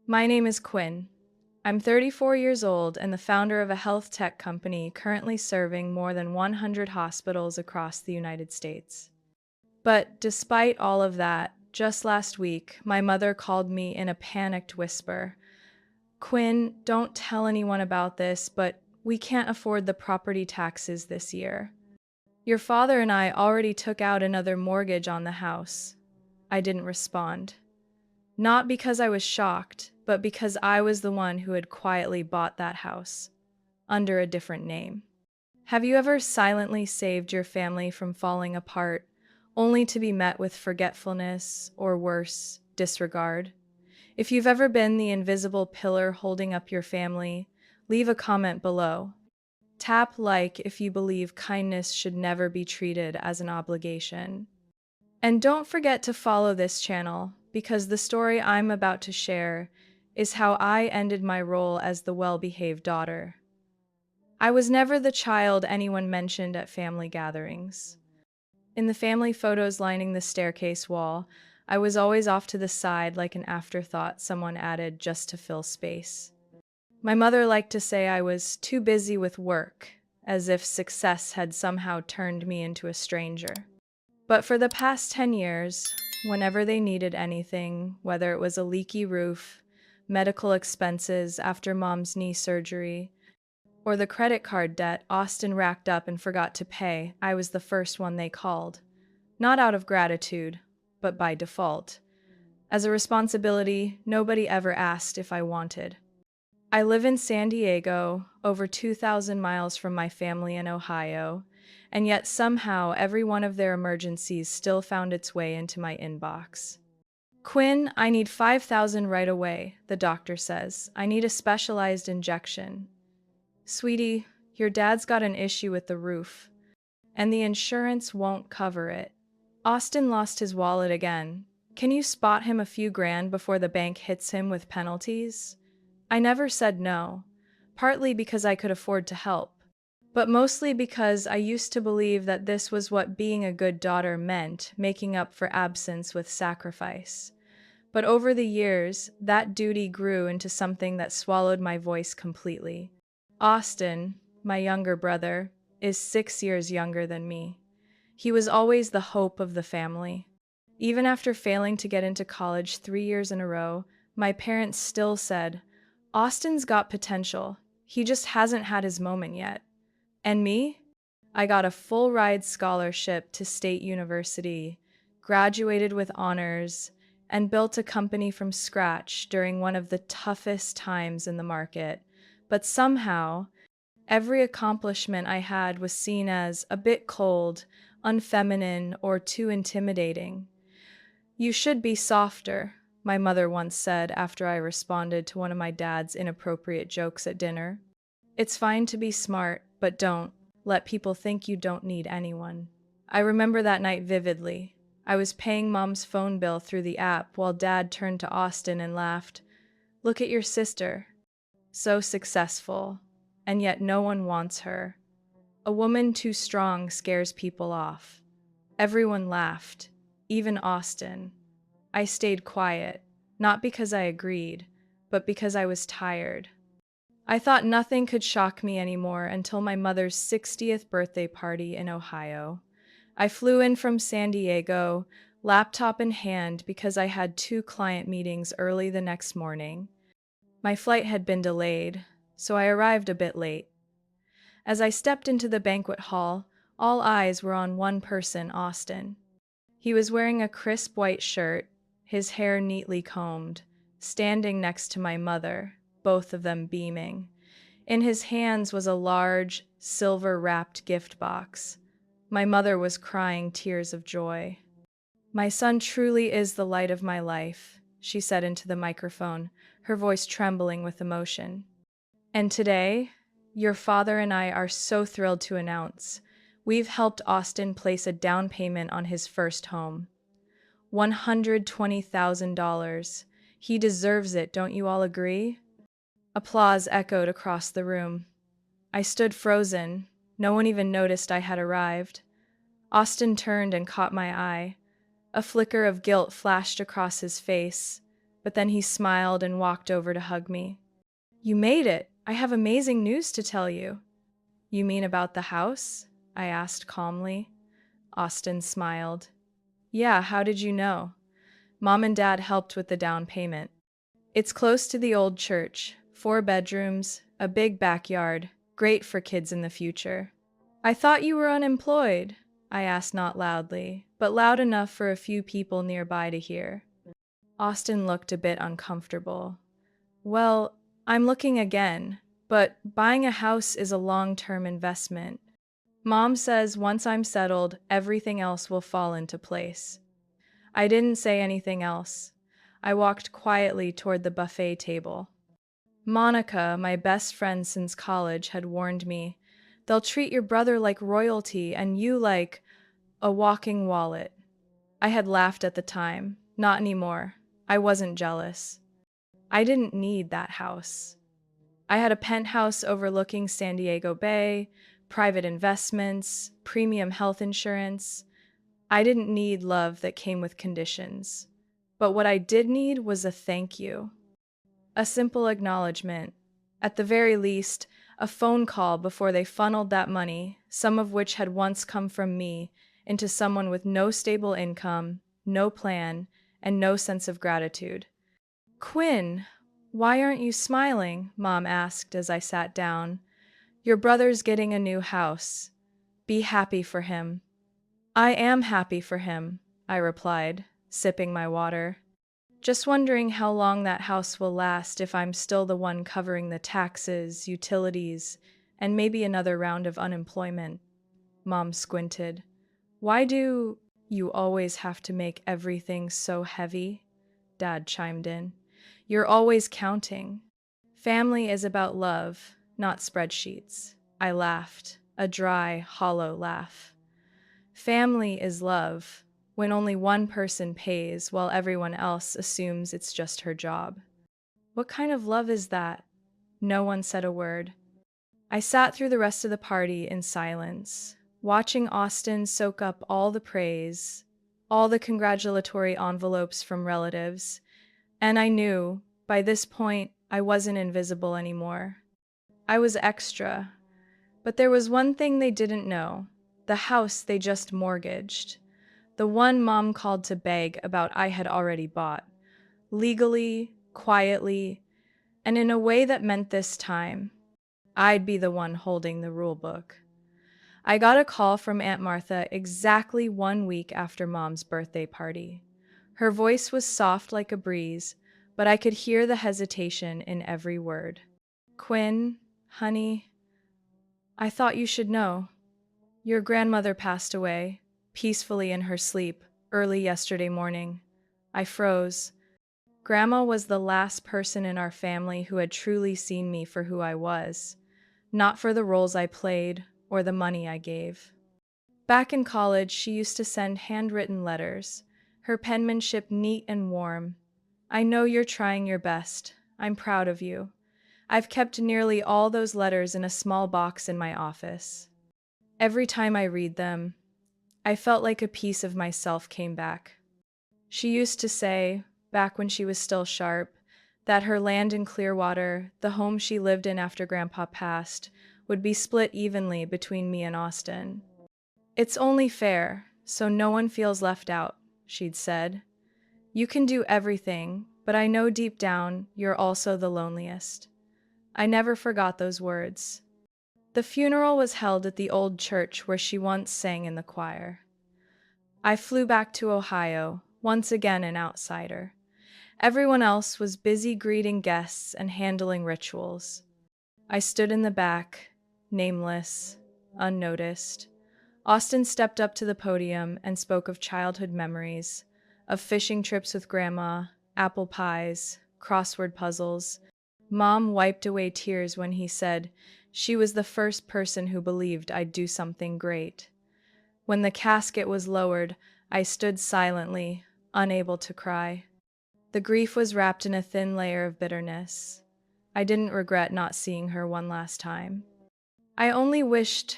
My name is Quinn. I'm 34 years old and the founder of a health tech company currently serving more than 100 hospitals across the United States. But despite all of that, just last week, my mother called me in a panicked whisper. Quinn, don't tell anyone about this, but we can't afford the property taxes this year. Your father and I already took out another mortgage on the house. I didn't respond. Not because I was shocked, but because I was the one who had quietly bought that house, under a different name. Have you ever silently saved your family from falling apart, only to be met with forgetfulness, or worse, disregard? If you've ever been the invisible pillar holding up your family, leave a comment below. Tap like if you believe kindness should never be treated as an obligation. And don't forget to follow this channel, because the story I'm about to share is how I ended my role as the well-behaved daughter. I was never the child anyone mentioned at family gatherings. In the family photos lining the staircase wall, I was always off to the side like an afterthought someone added just to fill space. My mother liked to say I was too busy with work, as if success had somehow turned me into a stranger. But for the past 10 years, whenever they needed anything, whether it was a leaky roof, medical expenses after mom's knee surgery, or the credit card debt Austin racked up and forgot to pay, I was the first one they called. Not out of gratitude, but by default. As a responsibility, nobody ever asked if I wanted. I live in San Diego, over 2,000 miles from my family in Ohio, and yet somehow every one of their emergencies still found its way into my inbox. Quinn, I need 5,000 right away, the doctor says. I need a specialized injection. Sweetie, your dad's got an issue with the roof, and the insurance won't cover it. Austin lost his wallet again. Can you spot him a few grand before the bank hits him with penalties? I never said no, partly because I could afford to help, but mostly because I used to believe that this was what being a good daughter meant, making up for absence with sacrifice. But over the years, that duty grew into something that swallowed my voice completely. Austin, my younger brother, is 6 years younger than me. He was always the hope of the family. Even after failing to get into college 3 years in a row, my parents still said, Austin's got potential. He just hasn't had his moment yet. And me? I got a full-ride scholarship to State University, graduated with honors, and built a company from scratch during one of the toughest times in the market. But somehow, every accomplishment I had was seen as a bit cold, unfeminine, or too intimidating. You should be softer, my mother once said after I responded to one of my dad's inappropriate jokes at dinner. It's fine to be smart, but don't let people think you don't need anyone. I remember that night vividly. I was paying mom's phone bill through the app while dad turned to Austin and laughed. Look at your sister. So successful, and yet no one wants her. A woman too strong scares people off. Everyone laughed, even Austin. I stayed quiet, not because I agreed, but because I was tired. I thought nothing could shock me anymore until my mother's 60th birthday party in Ohio. I flew in from San Diego, laptop in hand, because I had 2 client meetings early the next morning. My flight had been delayed, so I arrived a bit late. As I stepped into the banquet hall, all eyes were on one person, Austin. He was wearing a crisp white shirt, his hair neatly combed, standing next to my mother, both of them beaming. In his hands was a large, silver-wrapped gift box. My mother was crying tears of joy. My son truly is the light of my life, she said into the microphone, her voice trembling with emotion. And today, your father and I are so thrilled to announce we've helped Austin place a down payment on his first home. $120,000. He deserves it, don't you all agree? Applause echoed across the room. I stood frozen. No one even noticed I had arrived. Austin turned and caught my eye. A flicker of guilt flashed across his face, but then he smiled and walked over to hug me. You made it! I have amazing news to tell you. You mean about the house? I asked calmly. Austin smiled. Yeah, how did you know? Mom and Dad helped with the down payment. It's close to the old church, 4 bedrooms, a big backyard, great for kids in the future. I thought you were unemployed, I asked not loudly, but loud enough for a few people nearby to hear. Austin looked a bit uncomfortable. Well, I'm looking again, but buying a house is a long-term investment. Mom says once I'm settled, everything else will fall into place. I didn't say anything else. I walked quietly toward the buffet table. Monica, my best friend since college, had warned me, they'll treat your brother like royalty and you like a walking wallet. I had laughed at the time. Not anymore. I wasn't jealous. I didn't need that house. I had a penthouse overlooking San Diego Bay, private investments, premium health insurance. I didn't need love that came with conditions. But what I did need was a thank you. A simple acknowledgement. At the very least, a phone call before they funneled that money, some of which had once come from me, into someone with no stable income, no plan, and no sense of gratitude. Quinn, why aren't you smiling? Mom asked as I sat down. Your brother's getting a new house. Be happy for him. I am happy for him, I replied, sipping my water. Just wondering how long that house will last if I'm still the one covering the taxes, utilities, and maybe another round of unemployment. Mom squinted. Why do you always have to make everything so heavy? Dad chimed in. You're always counting. Family is about love, not spreadsheets. I laughed, a dry, hollow laugh. Family is love, when only one person pays while everyone else assumes it's just her job. What kind of love is that? No one said a word. I sat through the rest of the party in silence, watching Austin soak up all the praise, all the congratulatory envelopes from relatives, and I knew, by this point, I wasn't invisible anymore. I was extra. But there was one thing they didn't know, the house they just mortgaged. The one Mom called to beg about I had already bought. Legally, quietly, and in a way that meant this time, I'd be the one holding the rule book. I got a call from Aunt Martha exactly 1 week after Mom's birthday party. Her voice was soft like a breeze, but I could hear the hesitation in every word. Quinn, honey, I thought you should know. Your grandmother passed away, peacefully in her sleep, early yesterday morning. I froze. Grandma was the last person in our family who had truly seen me for who I was, not for the roles I played or the money I gave. Back in college, she used to send handwritten letters, her penmanship neat and warm. I know you're trying your best. I'm proud of you. I've kept nearly all those letters in a small box in my office. Every time I read them, I felt like a piece of myself came back. She used to say, back when she was still sharp, that her land in Clearwater, the home she lived in after Grandpa passed, would be split evenly between me and Austin. It's only fair, so no one feels left out, she'd said. You can do everything, but I know deep down you're also the loneliest. I never forgot those words. The funeral was held at the old church where she once sang in the choir. I flew back to Ohio, once again an outsider. Everyone else was busy greeting guests and handling rituals. I stood in the back, nameless, unnoticed. Austin stepped up to the podium and spoke of childhood memories, of fishing trips with Grandma, apple pies, crossword puzzles. Mom wiped away tears when he said she was the first person who believed I'd do something great. When the casket was lowered, I stood silently, unable to cry. The grief was wrapped in a thin layer of bitterness. I didn't regret not seeing her one last time. I only wished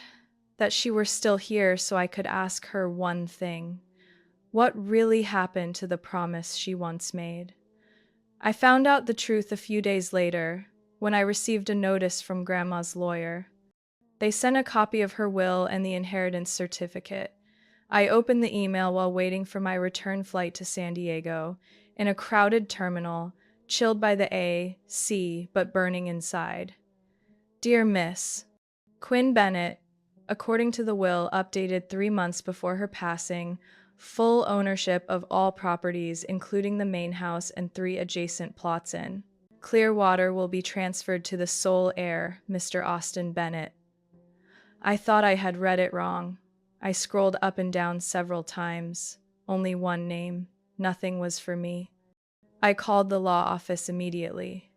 that she were still here so I could ask her one thing. What really happened to the promise she once made? I found out the truth a few days later when I received a notice from Grandma's lawyer. They sent a copy of her will and the inheritance certificate. I opened the email while waiting for my return flight to San Diego, in a crowded terminal, chilled by the AC, but burning inside. Dear Miss, Quinn Bennett, according to the will updated 3 months before her passing, full ownership of all properties, including the main house and 3 adjacent plots in Clearwater, will be transferred to the sole heir, Mr. Austin Bennett. I thought I had read it wrong. I scrolled up and down several times. Only one name. Nothing was for me. I called the law office immediately.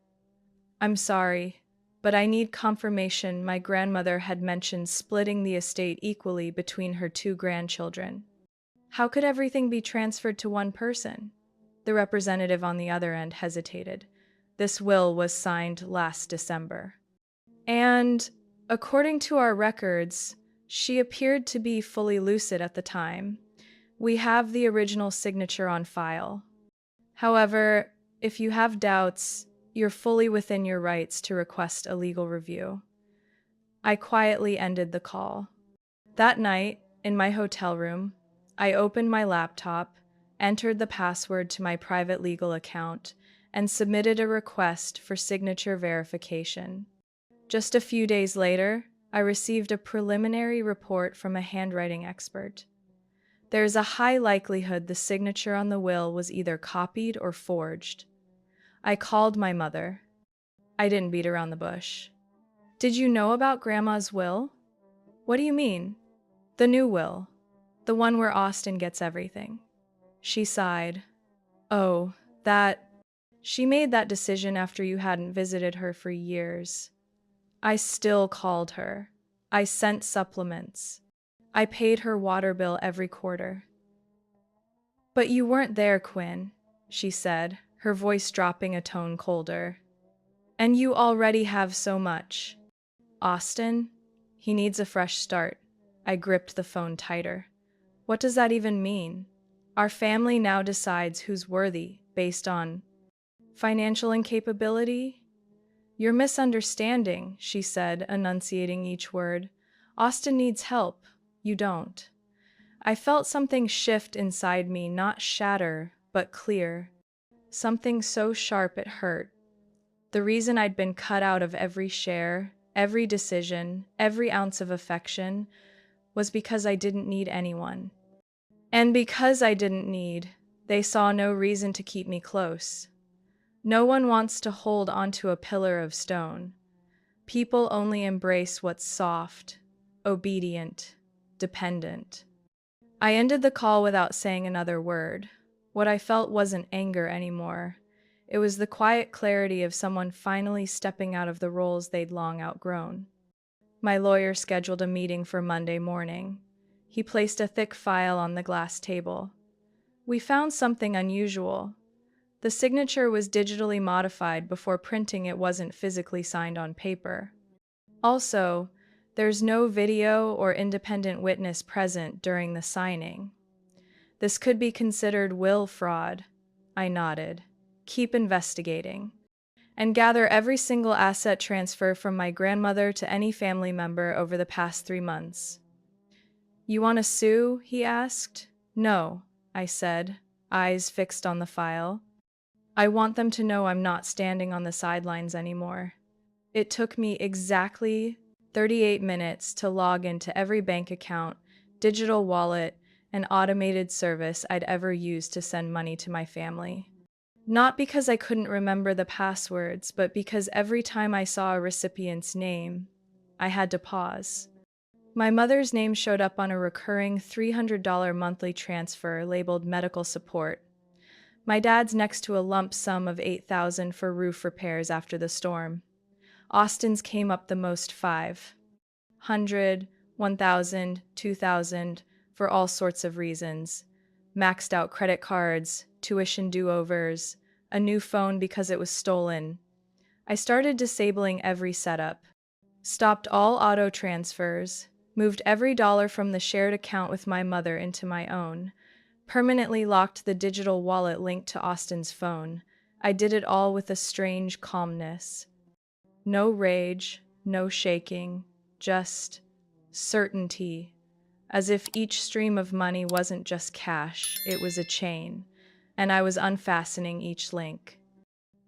I'm sorry, but I need confirmation my grandmother had mentioned splitting the estate equally between her 2 grandchildren. How could everything be transferred to one person? The representative on the other end hesitated. This will was signed last December. And, according to our records, she appeared to be fully lucid at the time. We have the original signature on file. However, if you have doubts, you're fully within your rights to request a legal review. I quietly ended the call. That night, in my hotel room, I opened my laptop, entered the password to my private legal account, and submitted a request for signature verification. Just a few days later, I received a preliminary report from a handwriting expert. There is a high likelihood the signature on the will was either copied or forged. I called my mother. I didn't beat around the bush. Did you know about Grandma's will? What do you mean? The new will. The one where Austin gets everything. She sighed. Oh, that. She made that decision after you hadn't visited her for years. I still called her. I sent supplements. I paid her water bill every quarter. But you weren't there, Quinn, she said, her voice dropping a tone colder. And you already have so much. Austin? He needs a fresh start. I gripped the phone tighter. What does that even mean? Our family now decides who's worthy based on financial incapability? You're misunderstanding, she said, enunciating each word. Austin needs help. You don't. I felt something shift inside me, not shatter, but clear. Something so sharp it hurt. The reason I'd been cut out of every share, every decision, every ounce of affection, was because I didn't need anyone. And because I didn't need, they saw no reason to keep me close. No one wants to hold onto a pillar of stone. People only embrace what's soft, obedient, dependent. I ended the call without saying another word. What I felt wasn't anger anymore. It was the quiet clarity of someone finally stepping out of the roles they'd long outgrown. My lawyer scheduled a meeting for Monday morning. He placed a thick file on the glass table. We found something unusual. The signature was digitally modified before printing. It wasn't physically signed on paper. Also, there's no video or independent witness present during the signing. This could be considered will fraud. I nodded. Keep investigating. And gather every single asset transfer from my grandmother to any family member over the past 3 months. You want to sue? He asked. No, I said, eyes fixed on the file. I want them to know I'm not standing on the sidelines anymore. It took me exactly 38 minutes to log into every bank account, digital wallet, and automated service I'd ever used to send money to my family. Not because I couldn't remember the passwords, but because every time I saw a recipient's name, I had to pause. My mother's name showed up on a recurring $300 monthly transfer labeled medical support. My dad's next to a lump sum of $8,000 for roof repairs after the storm. Austin's came up the most: 500, 1,000, 2,000, for all sorts of reasons. Maxed out credit cards, tuition do-overs, a new phone because it was stolen. I started disabling every setup, stopped all auto transfers, moved every dollar from the shared account with my mother into my own, permanently locked the digital wallet linked to Austin's phone, I did it all with a strange calmness. No rage, no shaking, just certainty, as if each stream of money wasn't just cash, it was a chain, and I was unfastening each link.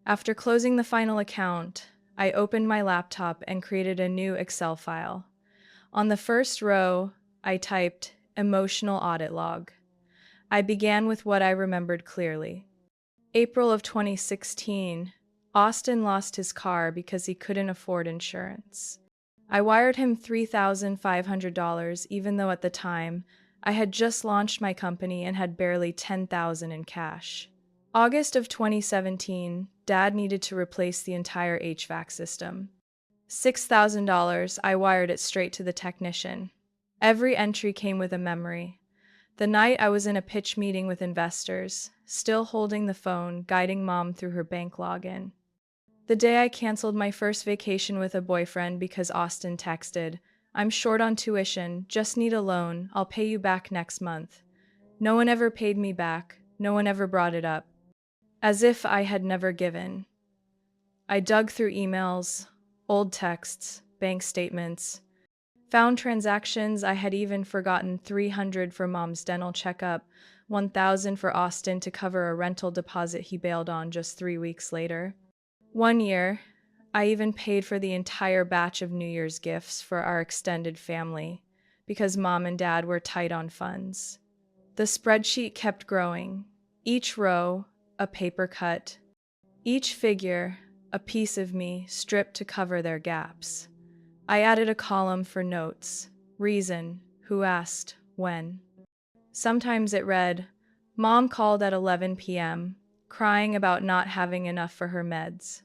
After closing the final account, I opened my laptop and created a new Excel file. On the first row, I typed emotional audit log. I began with what I remembered clearly. April of 2016, Austin lost his car because he couldn't afford insurance. I wired him $3,500 even though at the time I had just launched my company and had barely $10,000 in cash. August of 2017, Dad needed to replace the entire HVAC system. $6,000, I wired it straight to the technician. Every entry came with a memory. The night I was in a pitch meeting with investors, still holding the phone, guiding Mom through her bank login. The day I canceled my first vacation with a boyfriend because Austin texted, "I'm short on tuition, just need a loan, I'll pay you back next month." No one ever paid me back, no one ever brought it up. As if I had never given. I dug through emails, old texts, bank statements, found transactions I had even forgotten: 300 for Mom's dental checkup, 1,000 for Austin to cover a rental deposit he bailed on just 3 weeks later. One year, I even paid for the entire batch of New Year's gifts for our extended family because Mom and Dad were tight on funds. The spreadsheet kept growing, each row a paper cut, each figure a piece of me stripped to cover their gaps. I added a column for notes, reason, who asked, when. Sometimes it read, "Mom called at 11 p.m., crying about not having enough for her meds."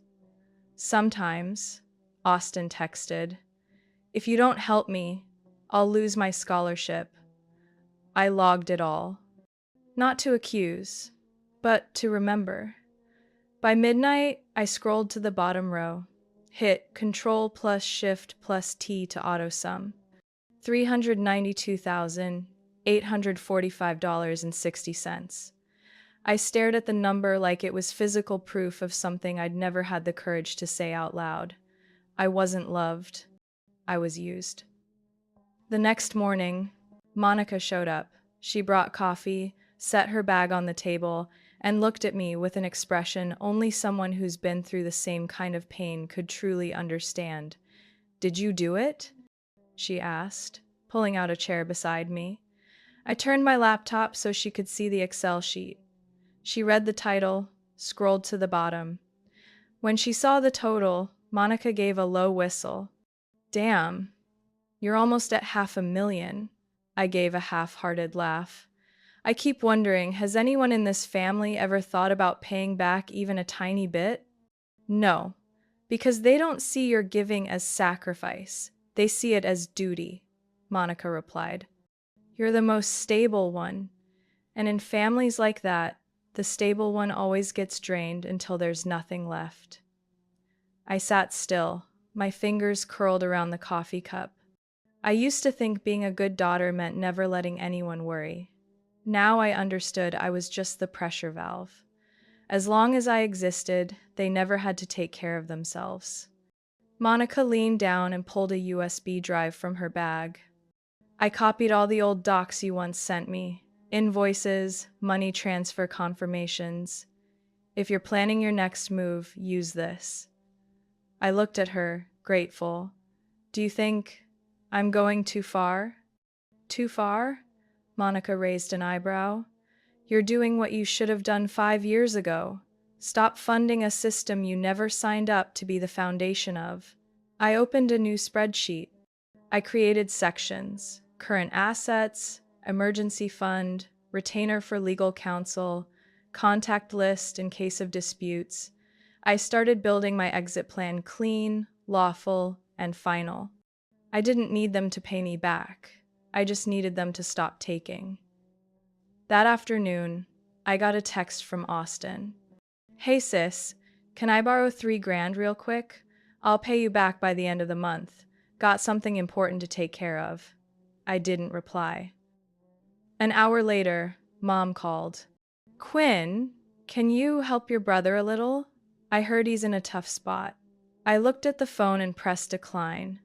Sometimes, Austin texted, "If you don't help me, I'll lose my scholarship." I logged it all. Not to accuse, but to remember. By midnight, I scrolled to the bottom row, hit Control plus Shift plus T to autosum. $392,845.60. I stared at the number like it was physical proof of something I'd never had the courage to say out loud. I wasn't loved. I was used. The next morning, Monica showed up. She brought coffee, set her bag on the table, and looked at me with an expression only someone who's been through the same kind of pain could truly understand. "Did you do it?" she asked, pulling out a chair beside me. I turned my laptop so she could see the Excel sheet. She read the title, scrolled to the bottom. When she saw the total, Monica gave a low whistle. "Damn, you're almost at $500,000. I gave a half-hearted laugh. I keep wondering, has anyone in this family ever thought about paying back even a tiny bit? No, because they don't see your giving as sacrifice. They see it as duty," Monica replied. "You're the most stable one. And in families like that, the stable one always gets drained until there's nothing left." I sat still, my fingers curled around the coffee cup. I used to think being a good daughter meant never letting anyone worry. Now I understood I was just the pressure valve. As long as I existed, they never had to take care of themselves. Monica leaned down and pulled a USB drive from her bag. "I copied all the old docs you once sent me. Invoices, money transfer confirmations. If you're planning your next move, use this." I looked at her, grateful. "Do you think I'm going too far?" "Too far?" Monica raised an eyebrow. "You're doing what you should have done 5 years ago. Stop funding a system you never signed up to be the foundation of." I opened a new spreadsheet. I created sections: current assets, emergency fund, retainer for legal counsel, contact list in case of disputes. I started building my exit plan clean, lawful, and final. I didn't need them to pay me back. I just needed them to stop taking. That afternoon, I got a text from Austin. "Hey sis, can I borrow $3,000 real quick? I'll pay you back by the end of the month. Got something important to take care of." I didn't reply. An hour later, Mom called. "Quinn, Can you help your brother a little? I heard he's in a tough spot. I looked at the phone and pressed decline.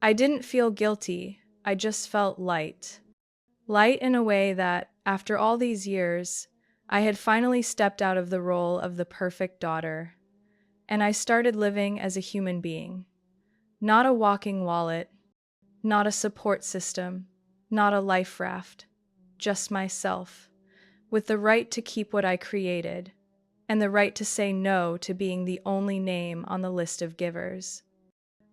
I didn't feel guilty, I just felt light. Light in a way that, after all these years, I had finally stepped out of the role of the perfect daughter, and I started living as a human being. Not a walking wallet, not a support system, not a life raft, just myself, with the right to keep what I created, and the right to say no to being the only name on the list of givers.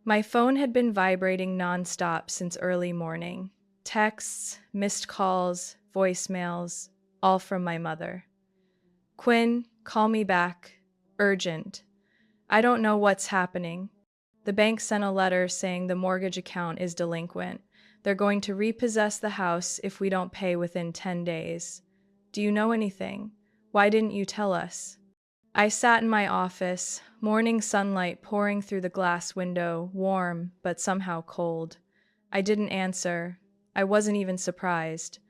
My phone had been vibrating nonstop since early morning. Texts, missed calls, voicemails, all from my mother. Quinn, call me back. Urgent. I don't know what's happening. The bank sent a letter saying the mortgage account is delinquent. They're going to repossess the house if we don't pay within 10 days. Do you know anything? Why didn't you tell us? I sat in my office, morning sunlight pouring through the glass window, warm but somehow cold. I didn't answer. I wasn't even surprised.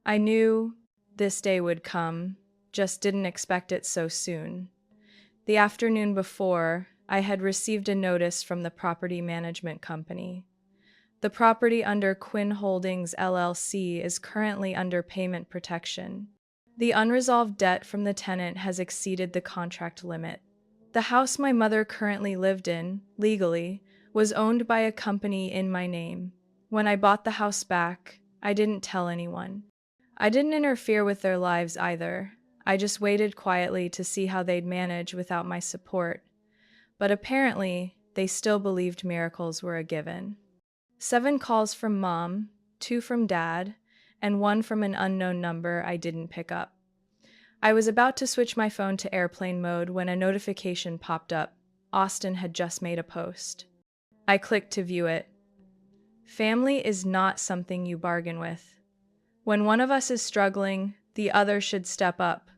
I knew this day would come, just didn't expect it so soon. The afternoon before, I had received a notice from the property management company. The property under Quinn Holdings LLC is currently under payment protection. The unresolved debt from the tenant has exceeded the contract limit. The house my mother currently lived in, legally, was owned by a company in my name. When I bought the house back, I didn't tell anyone. I didn't interfere with their lives either. I just waited quietly to see how they'd manage without my support. But apparently, they still believed miracles were a given. 7 calls from Mom, 2 from Dad, and 1 from an unknown number I didn't pick up. I was about to switch my phone to airplane mode when a notification popped up. Austin had just made a post. I clicked to view it. Family is not something you bargain with. When one of us is struggling, the other should step up.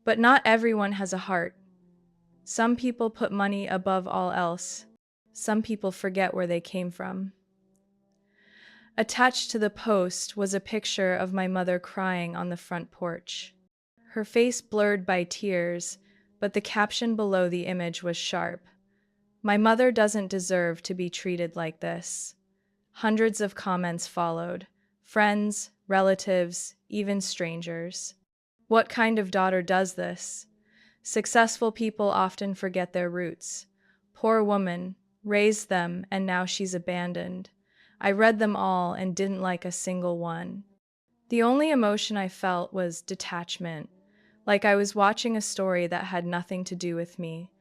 But not everyone has a heart. Some people put money above all else. Some people forget where they came from. Attached to the post was a picture of my mother crying on the front porch. Her face blurred by tears, but the caption below the image was sharp. My mother doesn't deserve to be treated like this. Hundreds of comments followed. Friends, relatives, even strangers. What kind of daughter does this? Successful people often forget their roots. Poor woman, raised them and now she's abandoned. I read them all and didn't like a single one. The only emotion I felt was detachment, like I was watching a story that had nothing to do with me.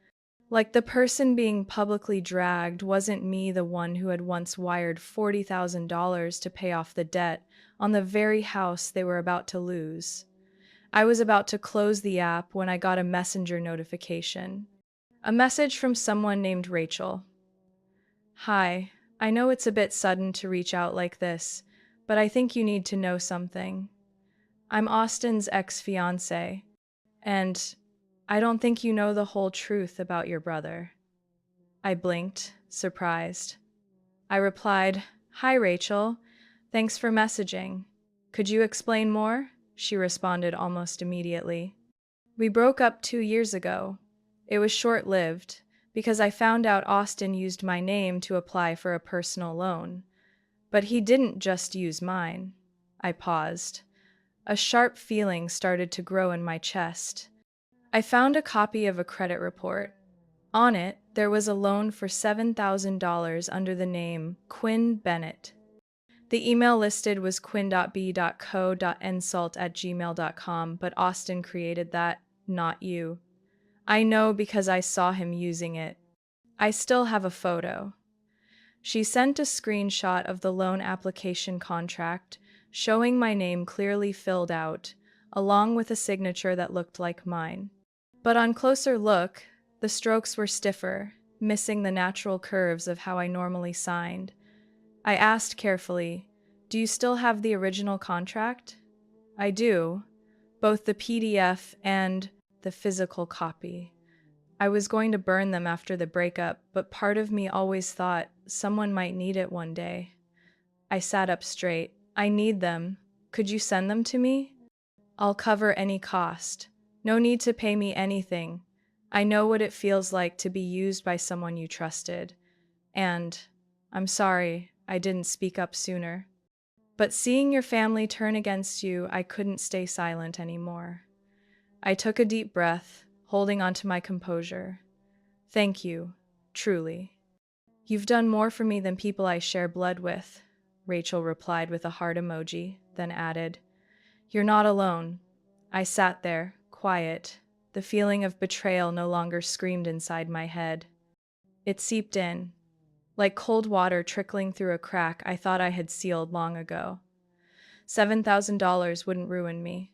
Like the person being publicly dragged wasn't me, the one who had once wired $40,000 to pay off the debt on the very house they were about to lose. I was about to close the app when I got a messenger notification. A message from someone named Rachel. Hi, I know it's a bit sudden to reach out like this, but I think you need to know something. I'm Austin's ex-fiancé, and I don't think you know the whole truth about your brother. I blinked, surprised. I replied, Hi, Rachel. Thanks for messaging. Could you explain more? She responded almost immediately. We broke up 2 years ago. It was short-lived, because I found out Austin used my name to apply for a personal loan. But he didn't just use mine. I paused. A sharp feeling started to grow in my chest. I found a copy of a credit report. On it, there was a loan for $7,000 under the name Quinn Bennett. The email listed was quinn.b.co.insult@gmail.com, but Austin created that, not you. I know because I saw him using it. I still have a photo. She sent a screenshot of the loan application contract, showing my name clearly filled out, along with a signature that looked like mine. But on closer look, the strokes were stiffer, missing the natural curves of how I normally signed. I asked carefully, Do you still have the original contract? I do, both the PDF and the physical copy. I was going to burn them after the breakup, but part of me always thought someone might need it one day. I sat up straight. I need them. Could you send them to me? I'll cover any cost. No need to pay me anything. I know what it feels like to be used by someone you trusted. And I'm sorry I didn't speak up sooner. But seeing your family turn against you, I couldn't stay silent anymore. I took a deep breath, holding on to my composure. Thank you, truly. You've done more for me than people I share blood with, Rachel replied with a heart emoji, then added, You're not alone. I sat there, quiet. The feeling of betrayal no longer screamed inside my head. It seeped in, like cold water trickling through a crack I thought I had sealed long ago. $7,000 wouldn't ruin me.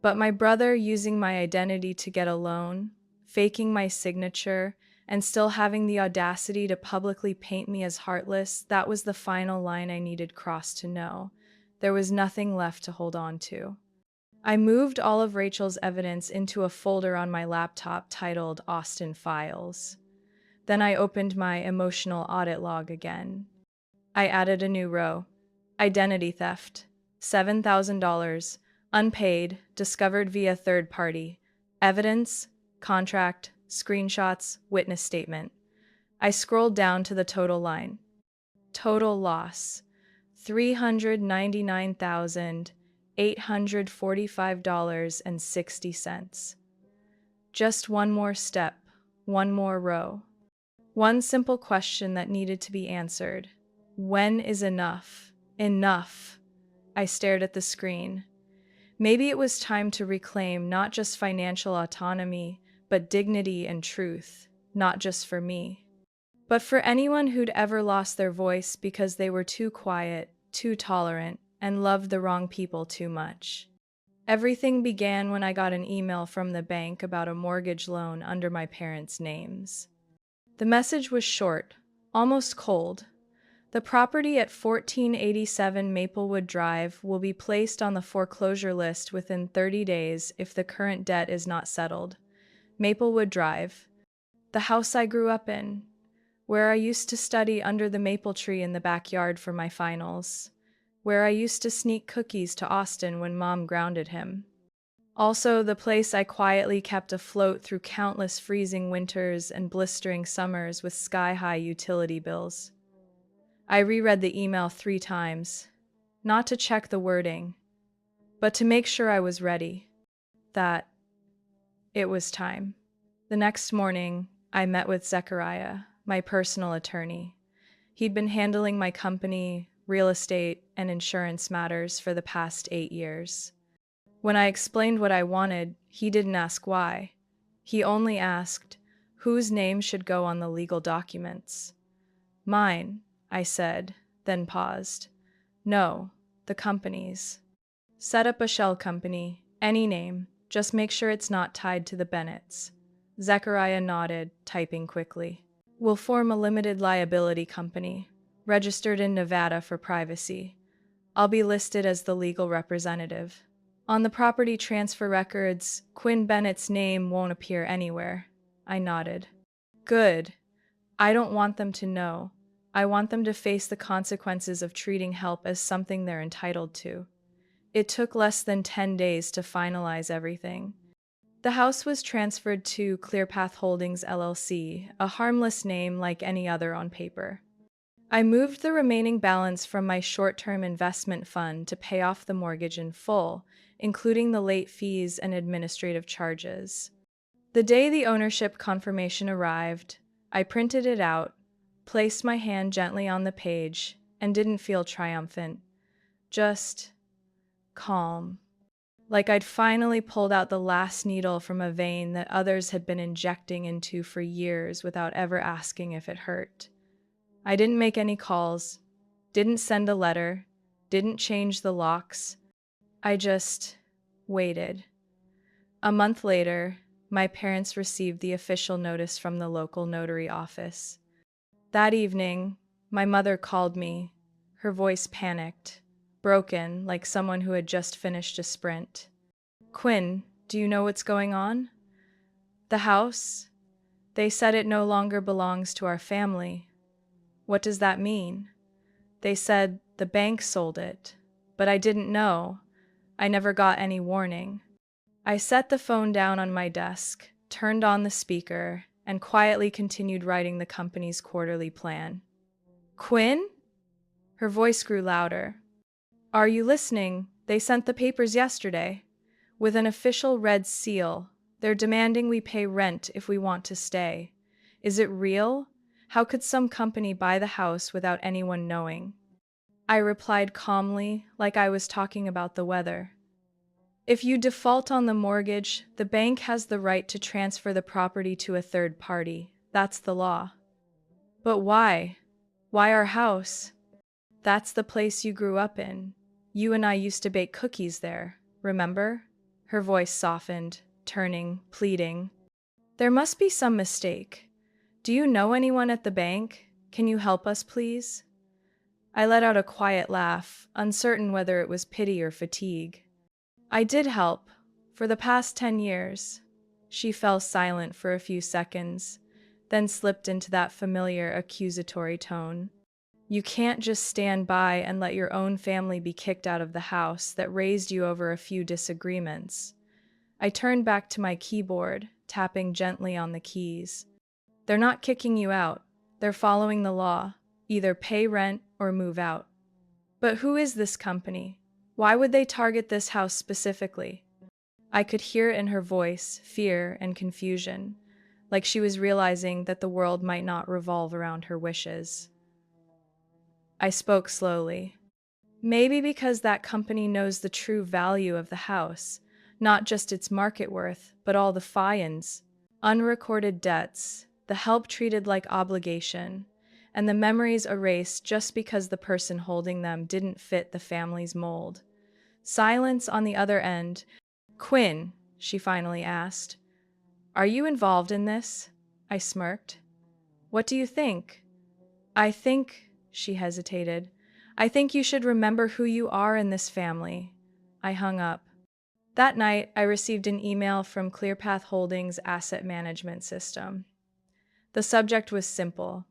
But my brother using my identity to get a loan, faking my signature, and still having the audacity to publicly paint me as heartless, that was the final line I needed crossed to know. There was nothing left to hold on to. I moved all of Rachel's evidence into a folder on my laptop titled Austin Files. Then I opened my emotional audit log again. I added a new row. Identity theft. $7,000. Unpaid. Discovered via third party. Evidence. Contract. Screenshots. Witness statement. I scrolled down to the total line. Total loss. $399,845.60. Just one more step. One more row. One simple question that needed to be answered. When is enough? Enough. I stared at the screen. Maybe it was time to reclaim not just financial autonomy, but dignity and truth, not just for me, but for anyone who'd ever lost their voice because they were too quiet, too tolerant, and loved the wrong people too much. Everything began when I got an email from the bank about a mortgage loan under my parents' names. The message was short, almost cold. The property at 1487 Maplewood Drive will be placed on the foreclosure list within 30 days if the current debt is not settled. Maplewood Drive, the house I grew up in, where I used to study under the maple tree in the backyard for my finals, where I used to sneak cookies to Austin when Mom grounded him. Also, the place I quietly kept afloat through countless freezing winters and blistering summers with sky-high utility bills. I reread the email 3 times, not to check the wording, but to make sure I was ready, that it was time. The next morning, I met with Zechariah, my personal attorney. He'd been handling my company, real estate, and insurance matters for the past 8 years. When I explained what I wanted, he didn't ask why. He only asked, whose name should go on the legal documents? Mine, I said, then paused. No, the company's. Set up a shell company, any name, just make sure it's not tied to the Bennetts. Zechariah nodded, typing quickly. We'll form a limited liability company, registered in Nevada for privacy. I'll be listed as the legal representative. On the property transfer records, Quinn Bennett's name won't appear anywhere. I nodded. Good. I don't want them to know. I want them to face the consequences of treating help as something they're entitled to. It took less than 10 days to finalize everything. The house was transferred to ClearPath Holdings LLC, a harmless name like any other on paper. I moved the remaining balance from my short-term investment fund to pay off the mortgage in full, including the late fees and administrative charges. The day the ownership confirmation arrived, I printed it out, placed my hand gently on the page, and didn't feel triumphant. Just calm. Like I'd finally pulled out the last needle from a vein that others had been injecting into for years without ever asking if it hurt. I didn't make any calls, didn't send a letter, didn't change the locks. I just waited. A month later, my parents received the official notice from the local notary office. That evening, my mother called me, her voice panicked, broken like someone who had just finished a sprint. Quinn, do you know what's going on? The house? They said it no longer belongs to our family. What does that mean? They said the bank sold it, but I didn't know. I never got any warning. I set the phone down on my desk, turned on the speaker, and quietly continued writing the company's quarterly plan. Quinn? Her voice grew louder. Are you listening? They sent the papers yesterday. With an official red seal, they're demanding we pay rent if we want to stay. Is it real? How could some company buy the house without anyone knowing? I replied calmly, like I was talking about the weather. If you default on the mortgage, the bank has the right to transfer the property to a third party. That's the law. But why? Why our house? That's the place you grew up in. You and I used to bake cookies there, remember? Her voice softened, turning, pleading. There must be some mistake. Do you know anyone at the bank? Can you help us, please? I let out a quiet laugh, uncertain whether it was pity or fatigue. I did help, for the past 10 years. She fell silent for a few seconds, then slipped into that familiar accusatory tone. You can't just stand by and let your own family be kicked out of the house that raised you over a few disagreements. I turned back to my keyboard, tapping gently on the keys. They're not kicking you out. They're following the law. Either pay rent or move out. But who is this company? Why would they target this house specifically? I could hear in her voice fear and confusion, like she was realizing that the world might not revolve around her wishes. I spoke slowly. Maybe because that company knows the true value of the house, not just its market worth, but all the fines, unrecorded debts, the help treated like obligation, and the memories erased just because the person holding them didn't fit the family's mold. Silence on the other end. Quinn, she finally asked, are you involved in this? I smirked. What do you think? I think, she hesitated, I think you should remember who you are in this family. I hung up. That night, I received an email from ClearPath Holdings' asset management system. The subject was simple.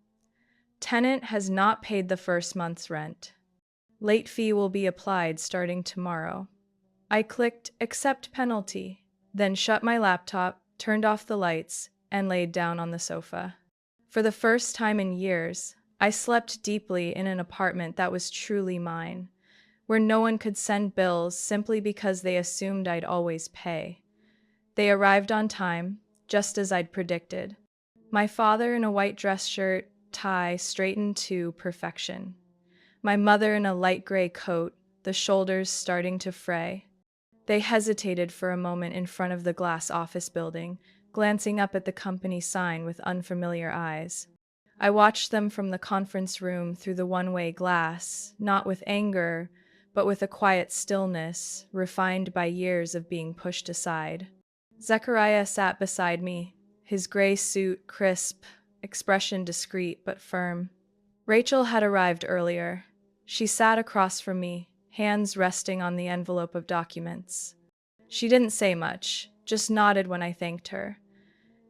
Tenant has not paid the first month's rent. Late fee will be applied starting tomorrow. I clicked Accept Penalty, then shut my laptop, turned off the lights, and laid down on the sofa. For the first time in years, I slept deeply in an apartment that was truly mine, where no one could send bills simply because they assumed I'd always pay. They arrived on time, just as I'd predicted. My father in a white dress shirt, tie straightened to perfection. My mother in a light gray coat, the shoulders starting to fray. They hesitated for a moment in front of the glass office building, glancing up at the company sign with unfamiliar eyes. I watched them from the conference room through the one-way glass, not with anger, but with a quiet stillness, refined by years of being pushed aside. Zechariah sat beside me, his gray suit crisp, expression discreet but firm. Rachel had arrived earlier. She sat across from me, hands resting on the envelope of documents. She didn't say much, just nodded when I thanked her.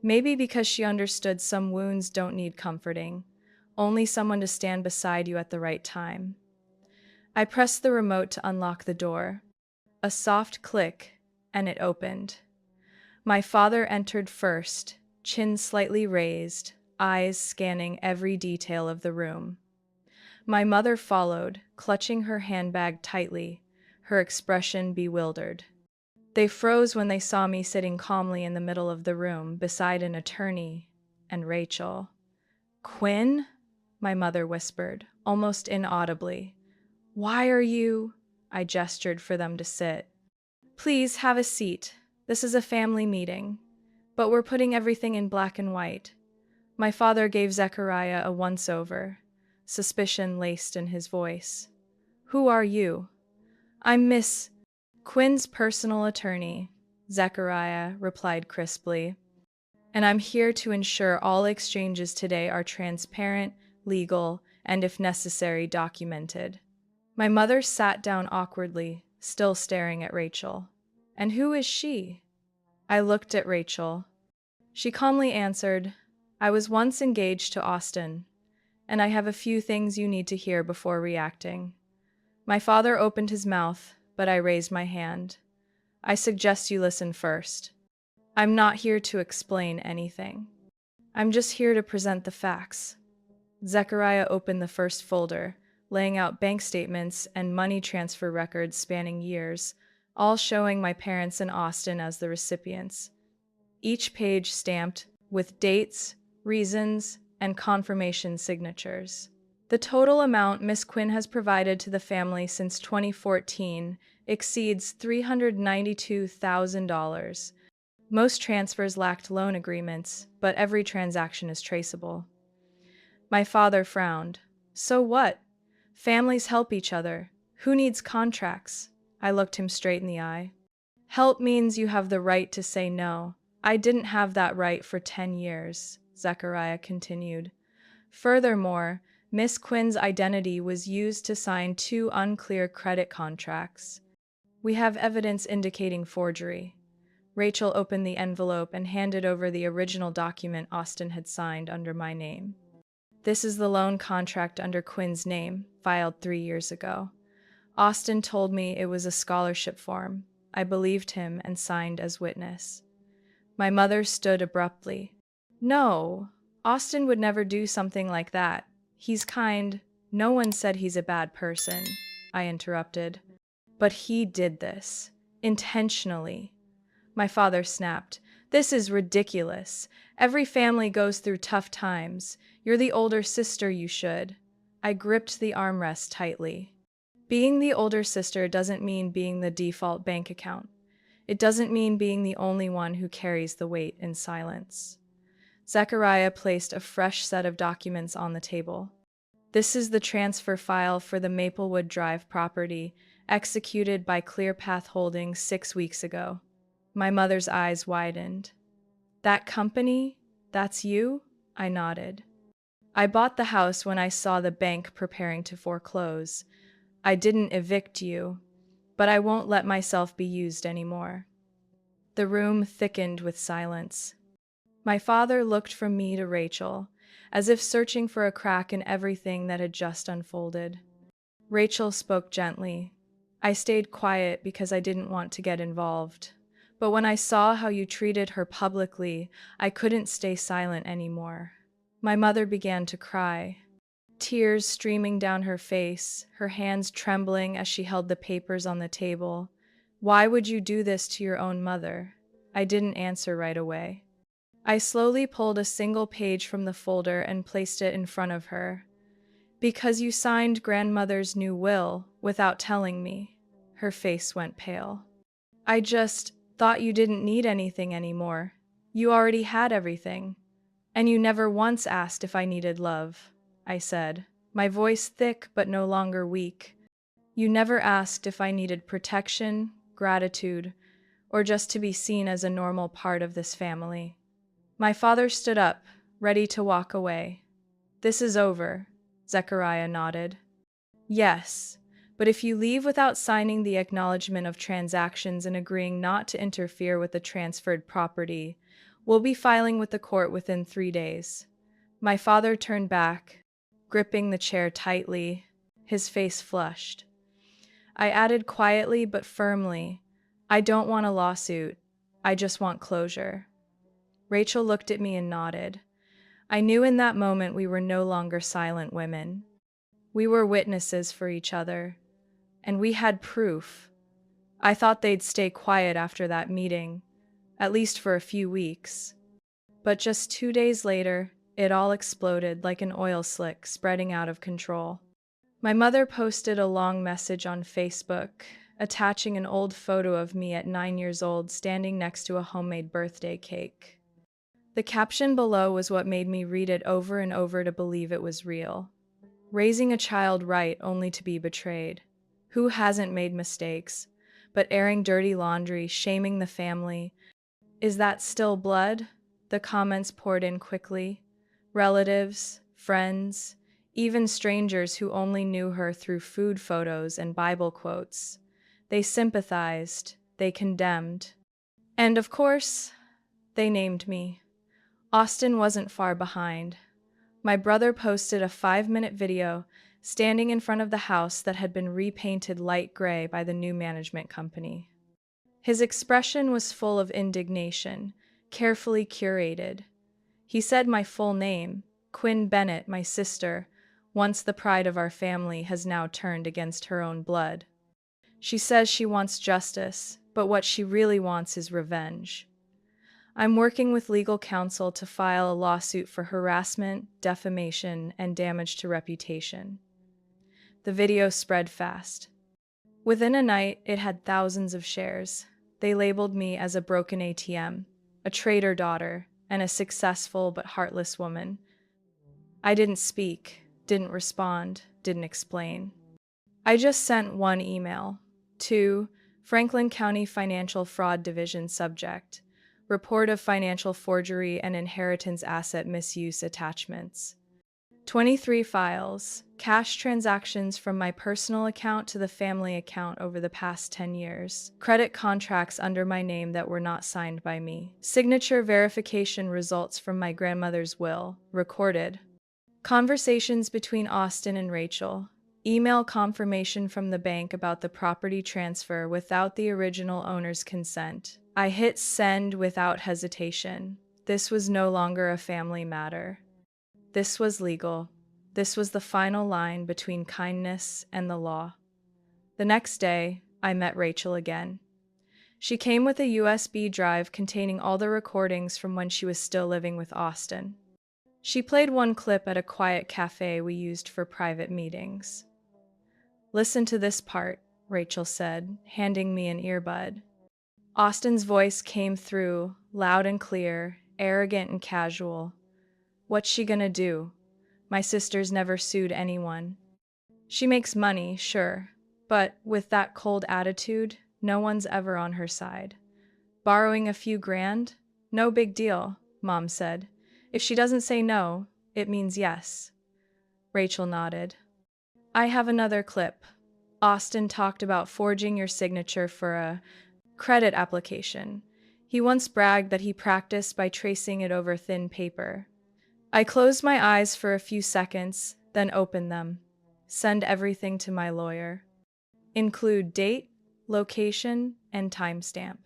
Maybe because she understood some wounds don't need comforting, only someone to stand beside you at the right time. I pressed the remote to unlock the door. A soft click, and it opened. My father entered first, chin slightly raised, eyes scanning every detail of the room. My mother followed, clutching her handbag tightly, her expression bewildered. They froze when they saw me sitting calmly in the middle of the room, beside an attorney and Rachel. "Quinn?" my mother whispered, almost inaudibly. "Why are you—" I gestured for them to sit. "Please have a seat. This is a family meeting. But we're putting everything in black and white." My father gave Zechariah a once-over, suspicion laced in his voice. "Who are you?" "I'm Miss Quinn's personal attorney," Zechariah replied crisply. "And I'm here to ensure all exchanges today are transparent, legal, and if necessary, documented." My mother sat down awkwardly, still staring at Rachel. "And who is she?" I looked at Rachel. She calmly answered, "I was once engaged to Austin, and I have a few things you need to hear before reacting." My father opened his mouth, but I raised my hand. I suggest you listen first. I'm not here to explain anything. I'm just here to present the facts. Zechariah opened the first folder, laying out bank statements and money transfer records spanning years, all showing my parents and Austin as the recipients. Each page stamped with dates, reasons, and confirmation signatures. The total amount Miss Quinn has provided to the family since 2014 exceeds $392,000. Most transfers lacked loan agreements, but every transaction is traceable. My father frowned. So what? Families help each other. Who needs contracts? I looked him straight in the eye. Help means you have the right to say no. I didn't have that right for 10 years, Zechariah continued. Furthermore, Miss Quinn's identity was used to sign two unclear credit contracts. We have evidence indicating forgery. Rachel opened the envelope and handed over the original document Austin had signed under my name. This is the loan contract under Quinn's name, filed 3 years ago. Austin told me it was a scholarship form. I believed him and signed as witness. My mother stood abruptly. No, Austin would never do something like that. He's kind. No one said he's a bad person, I interrupted. But he did this. Intentionally. My father snapped. This is ridiculous. Every family goes through tough times. You're the older sister, you should. I gripped the armrest tightly. Being the older sister doesn't mean being the default bank account. It doesn't mean being the only one who carries the weight in silence. Zechariah placed a fresh set of documents on the table. This is the transfer file for the Maplewood Drive property, executed by ClearPath Holdings 6 weeks ago. My mother's eyes widened. That company? That's you? I nodded. I bought the house when I saw the bank preparing to foreclose. I didn't evict you, but I won't let myself be used anymore. The room thickened with silence. My father looked from me to Rachel, as if searching for a crack in everything that had just unfolded. Rachel spoke gently. I stayed quiet because I didn't want to get involved. But when I saw how you treated her publicly, I couldn't stay silent anymore. My mother began to cry, tears streaming down her face, her hands trembling as she held the papers on the table. Why would you do this to your own mother? I didn't answer right away. I slowly pulled a single page from the folder and placed it in front of her. Because you signed grandmother's new will without telling me. Her face went pale. I just thought you didn't need anything anymore. You already had everything. And you never once asked if I needed love, I said, my voice thick but no longer weak. You never asked if I needed protection, gratitude, or just to be seen as a normal part of this family. My father stood up, ready to walk away. This is over, Zechariah nodded. Yes, but if you leave without signing the acknowledgement of transactions and agreeing not to interfere with the transferred property, we'll be filing with the court within 3 days. My father turned back, gripping the chair tightly, his face flushed. I added quietly but firmly, I don't want a lawsuit. I just want closure. Rachel looked at me and nodded. I knew in that moment we were no longer silent women. We were witnesses for each other. And we had proof. I thought they'd stay quiet after that meeting, at least for a few weeks. But just 2 days later, it all exploded like an oil slick spreading out of control. My mother posted a long message on Facebook, attaching an old photo of me at 9 years old standing next to a homemade birthday cake. The caption below was what made me read it over and over to believe it was real. Raising a child right only to be betrayed. Who hasn't made mistakes? But airing dirty laundry, shaming the family. Is that still blood? The comments poured in quickly. Relatives, friends, even strangers who only knew her through food photos and Bible quotes. They sympathized, they condemned. And of course, they named me. Austin wasn't far behind. My brother posted a 5-minute video standing in front of the house that had been repainted light gray by the new management company. His expression was full of indignation, carefully curated. He said my full name, Quinn Bennett, my sister, once the pride of our family, has now turned against her own blood. She says she wants justice, but what she really wants is revenge. I'm working with legal counsel to file a lawsuit for harassment, defamation, and damage to reputation. The video spread fast. Within a night, it had thousands of shares. They labeled me as a broken ATM, a traitor daughter, and a successful but heartless woman. I didn't speak, didn't respond, didn't explain. I just sent one email to Franklin County Financial Fraud Division subject, report of financial forgery and inheritance asset misuse attachments. 23 files, cash transactions from my personal account to the family account over the past 10 years, credit contracts under my name that were not signed by me, signature verification results from my grandmother's will, recorded, conversations between Austin and Rachel, email confirmation from the bank about the property transfer without the original owner's consent. I hit send without hesitation. This was no longer a family matter. This was legal. This was the final line between kindness and the law. The next day, I met Rachel again. She came with a USB drive containing all the recordings from when she was still living with Austin. She played one clip at a quiet cafe we used for private meetings. "Listen to this part," Rachel said, handing me an earbud. Austin's voice came through, loud and clear, arrogant and casual. "What's she gonna do? My sister's never sued anyone. She makes money, sure, but with that cold attitude, no one's ever on her side. Borrowing a few grand? No big deal," Mom said. "If she doesn't say no, it means yes." Rachel nodded. "I have another clip. Austin talked about forging your signature for a credit application. He once bragged that he practiced by tracing it over thin paper. I closed my eyes for a few seconds, then opened them. Send everything to my lawyer. Include date, location, and timestamp.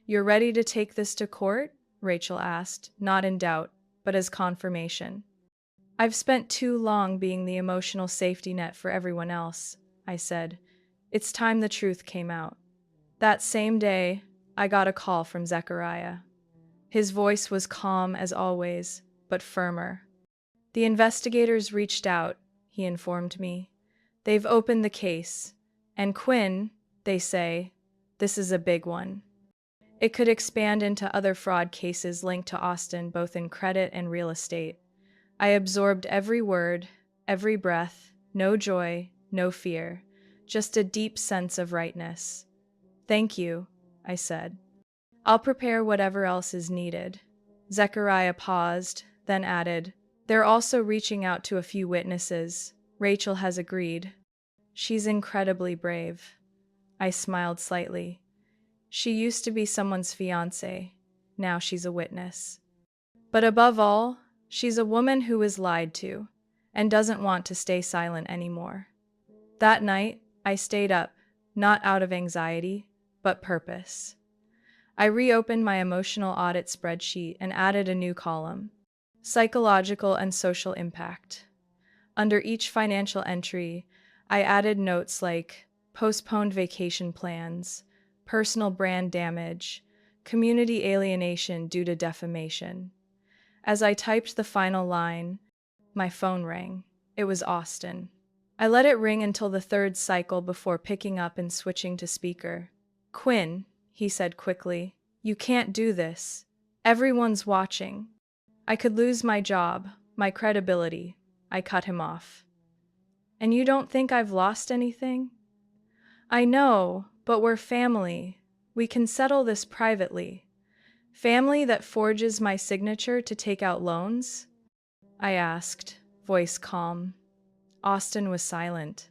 "You're ready to take this to court?" Rachel asked, not in doubt, but as confirmation. "I've spent too long being the emotional safety net for everyone else," I said. "It's time the truth came out." That same day, I got a call from Zechariah. His voice was calm as always, but firmer. "The investigators reached out," he informed me. "They've opened the case. And Quinn, they say, this is a big one. It could expand into other fraud cases linked to Austin, both in credit and real estate." I absorbed every word, every breath, no joy, no fear, just a deep sense of rightness. "Thank you," I said. "I'll prepare whatever else is needed." Zechariah paused, then added, "They're also reaching out to a few witnesses. Rachel has agreed. She's incredibly brave." I smiled slightly. She used to be someone's fiancé. Now she's a witness. But above all, she's a woman who was lied to and doesn't want to stay silent anymore. That night, I stayed up, not out of anxiety, but purpose. I reopened my emotional audit spreadsheet and added a new column: psychological and social impact. Under each financial entry, I added notes like postponed vacation plans, personal brand damage, community alienation due to defamation. As I typed the final line, my phone rang. It was Austin. I let it ring until the third cycle before picking up and switching to speaker. "Quinn," he said quickly, "you can't do this. Everyone's watching. I could lose my job, my credibility." I cut him off. "And you don't think I've lost anything?" "I know, but we're family. We can settle this privately." "Family that forges my signature to take out loans?" I asked, voice calm. Austin was silent.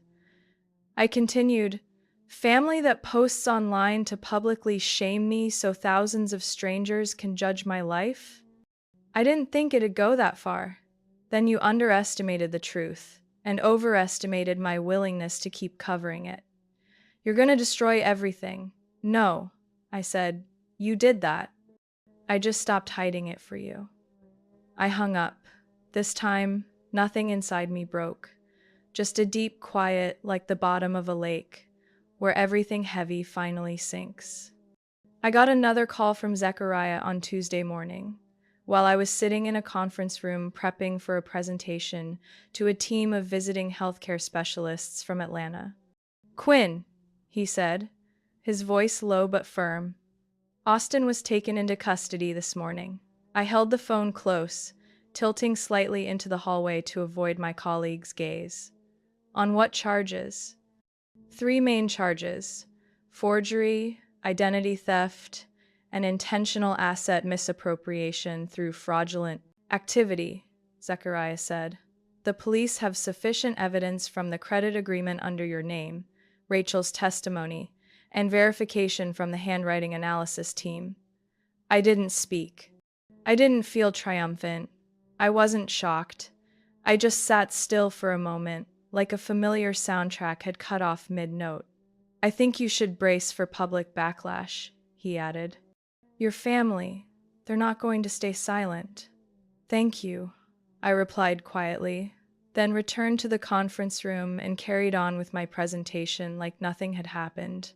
I continued, "Family that posts online to publicly shame me so thousands of strangers can judge my life?" "I didn't think it'd go that far." "Then you underestimated the truth and overestimated my willingness to keep covering it. You're going to destroy everything." "No, I said, "You did that. I just stopped hiding it for you." I hung up. This time, nothing inside me broke. Just a deep quiet like the bottom of a lake, where everything heavy finally sinks. I got another call from Zechariah on Tuesday morning, while I was sitting in a conference room prepping for a presentation to a team of visiting healthcare specialists from Atlanta. "Quinn," he said, his voice low but firm. "Austin was taken into custody this morning." I held the phone close, tilting slightly into the hallway to avoid my colleague's gaze. "On what charges?" "Three main charges: forgery, identity theft, and intentional asset misappropriation through fraudulent activity," Zechariah said. "The police have sufficient evidence from the credit agreement under your name, Rachel's testimony, and verification from the handwriting analysis team." I didn't speak. I didn't feel triumphant. I wasn't shocked. I just sat still for a moment, like a familiar soundtrack had cut off mid-note. "I think you should brace for public backlash," he added. "Your family, they're not going to stay silent." "Thank you," I replied quietly, then returned to the conference room and carried on with my presentation like nothing had happened.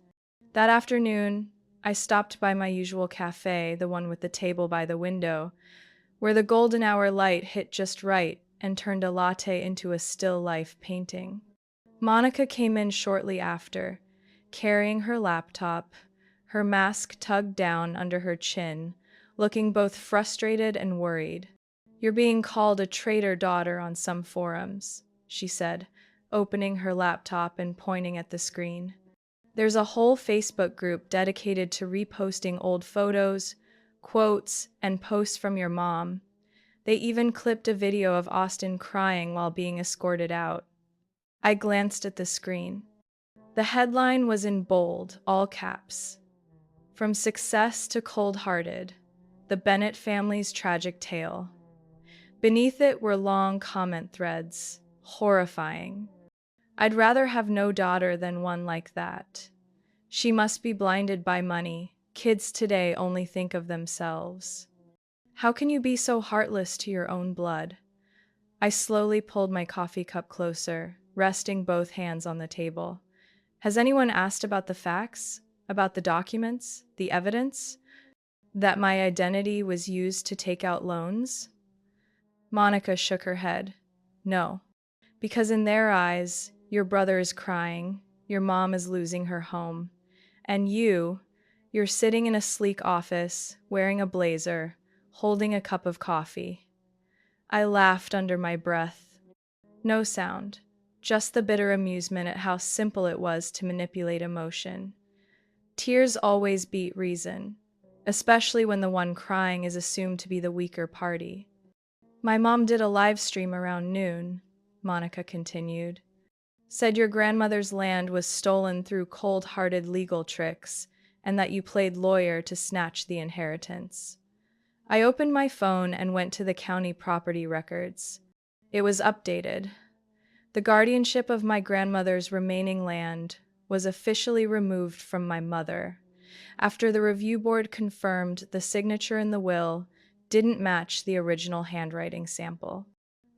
That afternoon, I stopped by my usual cafe, the one with the table by the window, where the golden hour light hit just right and turned a latte into a still life painting. Monica came in shortly after, carrying her laptop, her mask tugged down under her chin, looking both frustrated and worried. "You're being called a traitor daughter on some forums," she said, opening her laptop and pointing at the screen. "There's a whole Facebook group dedicated to reposting old photos, quotes, and posts from your mom. They even clipped a video of Austin crying while being escorted out." I glanced at the screen. The headline was in bold, all caps. "From success to cold-hearted, the Bennett family's tragic tale." Beneath it were long comment threads. Horrifying. "I'd rather have no daughter than one like that. She must be blinded by money. Kids today only think of themselves. How can you be so heartless to your own blood?" I slowly pulled my coffee cup closer, resting both hands on the table. "Has anyone asked about the facts? About the documents? The evidence? That my identity was used to take out loans?" Monica shook her head. "No. Because in their eyes, your brother is crying, your mom is losing her home, and you're sitting in a sleek office, wearing a blazer, holding a cup of coffee." I laughed under my breath. No sound, just the bitter amusement at how simple it was to manipulate emotion. Tears always beat reason, especially when the one crying is assumed to be the weaker party. "My mom did a live stream around noon," Monica continued. "Said your grandmother's land was stolen through cold-hearted legal tricks, and that you played lawyer to snatch the inheritance." I opened my phone and went to the county property records. It was updated. The guardianship of my grandmother's remaining land was officially removed from my mother, after the review board confirmed the signature in the will didn't match the original handwriting sample.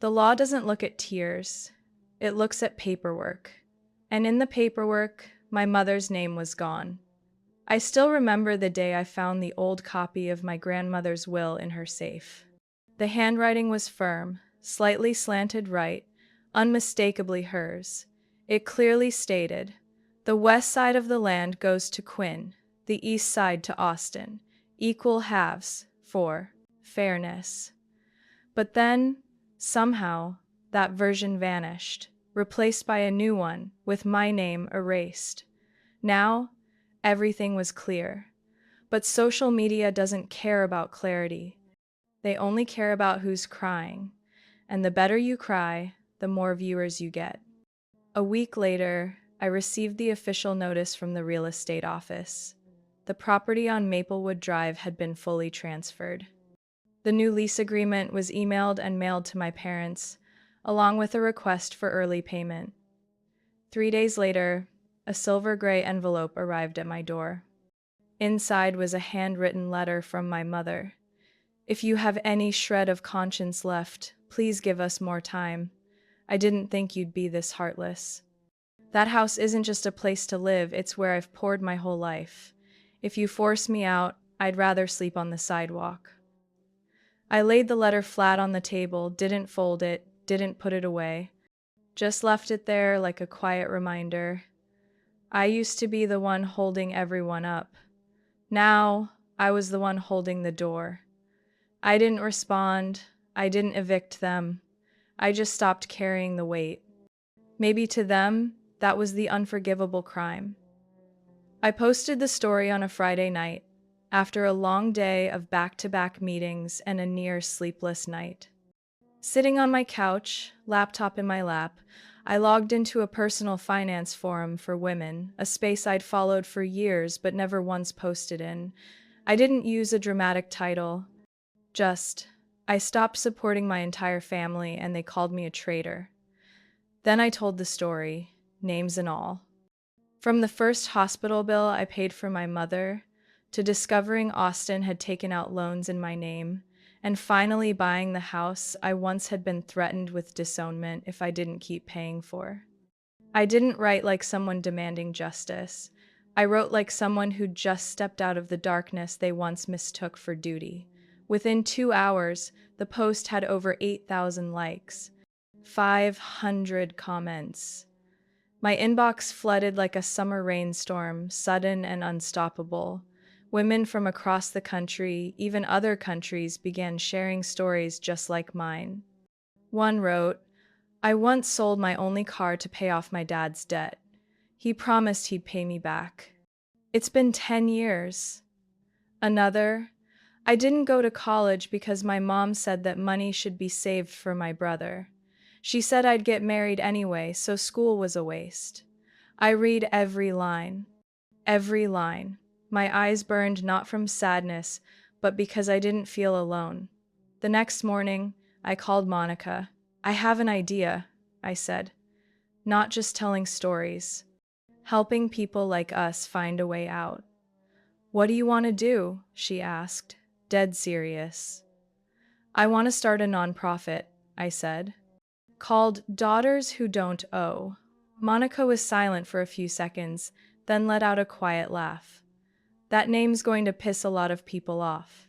The law doesn't look at tears, it looks at paperwork. And in the paperwork, my mother's name was gone. I still remember the day I found the old copy of my grandmother's will in her safe. The handwriting was firm, slightly slanted right, unmistakably hers. It clearly stated, "The west side of the land goes to Quinn, the east side to Austin, equal halves for fairness." But then, somehow, that version vanished, replaced by a new one with my name erased. Now, everything was clear. But social media doesn't care about clarity. They only care about who's crying. And the better you cry, the more viewers you get. A week later, I received the official notice from the real estate office. The property on Maplewood Drive had been fully transferred. The new lease agreement was emailed and mailed to my parents, along with a request for early payment. 3 days later, a silver gray envelope arrived at my door. Inside was a handwritten letter from my mother. If you have any shred of conscience left, please give us more time. I didn't think you'd be this heartless. That house isn't just a place to live, it's where I've poured my whole life. If you force me out, I'd rather sleep on the sidewalk. I laid the letter flat on the table, didn't fold it, didn't put it away. Just left it there like a quiet reminder. I used to be the one holding everyone up. Now, I was the one holding the door. I didn't respond. I didn't evict them. I just stopped carrying the weight. Maybe to them, that was the unforgivable crime. I posted the story on a Friday night, after a long day of back-to-back meetings and a near sleepless night. Sitting on my couch, laptop in my lap, I logged into a personal finance forum for women, a space I'd followed for years but never once posted in. I didn't use a dramatic title, just, I stopped supporting my entire family and they called me a traitor. Then I told the story, names and all. From the first hospital bill I paid for my mother, to discovering Austin had taken out loans in my name, and finally buying the house I once had been threatened with disownment if I didn't keep paying for. I didn't write like someone demanding justice. I wrote like someone who'd just stepped out of the darkness they once mistook for duty. Within 2 hours, the post had over 8,000 likes, 500 comments. My inbox flooded like a summer rainstorm, sudden and unstoppable. Women from across the country, even other countries, began sharing stories just like mine. One wrote, I once sold my only car to pay off my dad's debt. He promised he'd pay me back. It's been 10 years. Another, I didn't go to college because my mom said that money should be saved for my brother. She said I'd get married anyway, so school was a waste. I read every line. Every line. My eyes burned not from sadness, but because I didn't feel alone. The next morning, I called Monica. I have an idea, I said. Not just telling stories. Helping people like us find a way out. What do you want to do? She asked, dead serious. I want to start a nonprofit, I said. Called Daughters Who Don't Owe. Monica was silent for a few seconds, then let out a quiet laugh. That name's going to piss a lot of people off.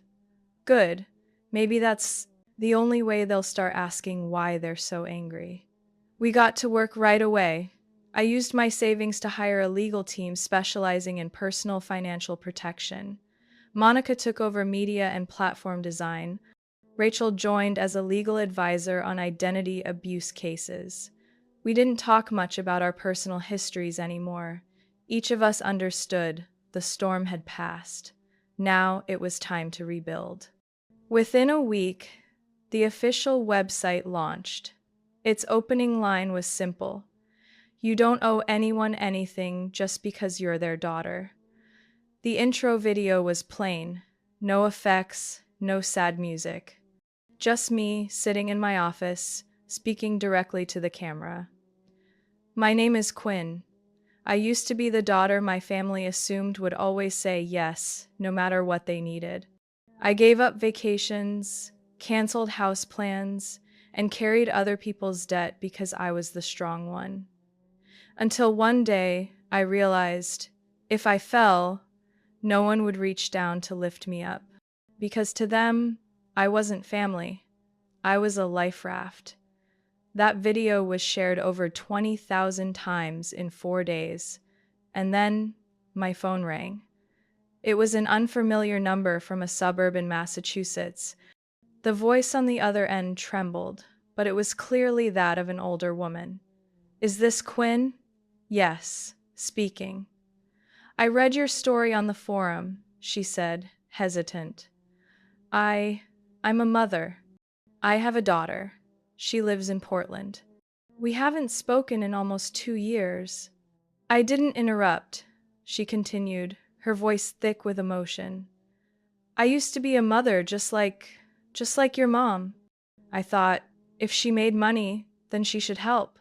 Good. Maybe that's the only way they'll start asking why they're so angry. We got to work right away. I used my savings to hire a legal team specializing in personal financial protection. Monica took over media and platform design. Rachel joined as a legal advisor on identity abuse cases. We didn't talk much about our personal histories anymore. Each of us understood the storm had passed. Now it was time to rebuild. Within a week, the official website launched. Its opening line was simple. You don't owe anyone anything just because you're their daughter. The intro video was plain. No effects, no sad music. Just me sitting in my office, speaking directly to the camera. My name is Quinn. I used to be the daughter my family assumed would always say yes, no matter what they needed. I gave up vacations, canceled house plans, and carried other people's debt because I was the strong one. Until one day, I realized, if I fell, no one would reach down to lift me up. Because to them, I wasn't family. I was a life raft. That video was shared over 20,000 times in 4 days. And then, my phone rang. It was an unfamiliar number from a suburb in Massachusetts. The voice on the other end trembled, but it was clearly that of an older woman. Is this Quinn? Yes, speaking. I read your story on the forum, she said, hesitant. I'm a mother. I have a daughter. She lives in Portland. We haven't spoken in almost 2 years. I didn't interrupt, she continued, her voice thick with emotion. I used to be a mother just like your mom. I thought, if she made money, then she should help.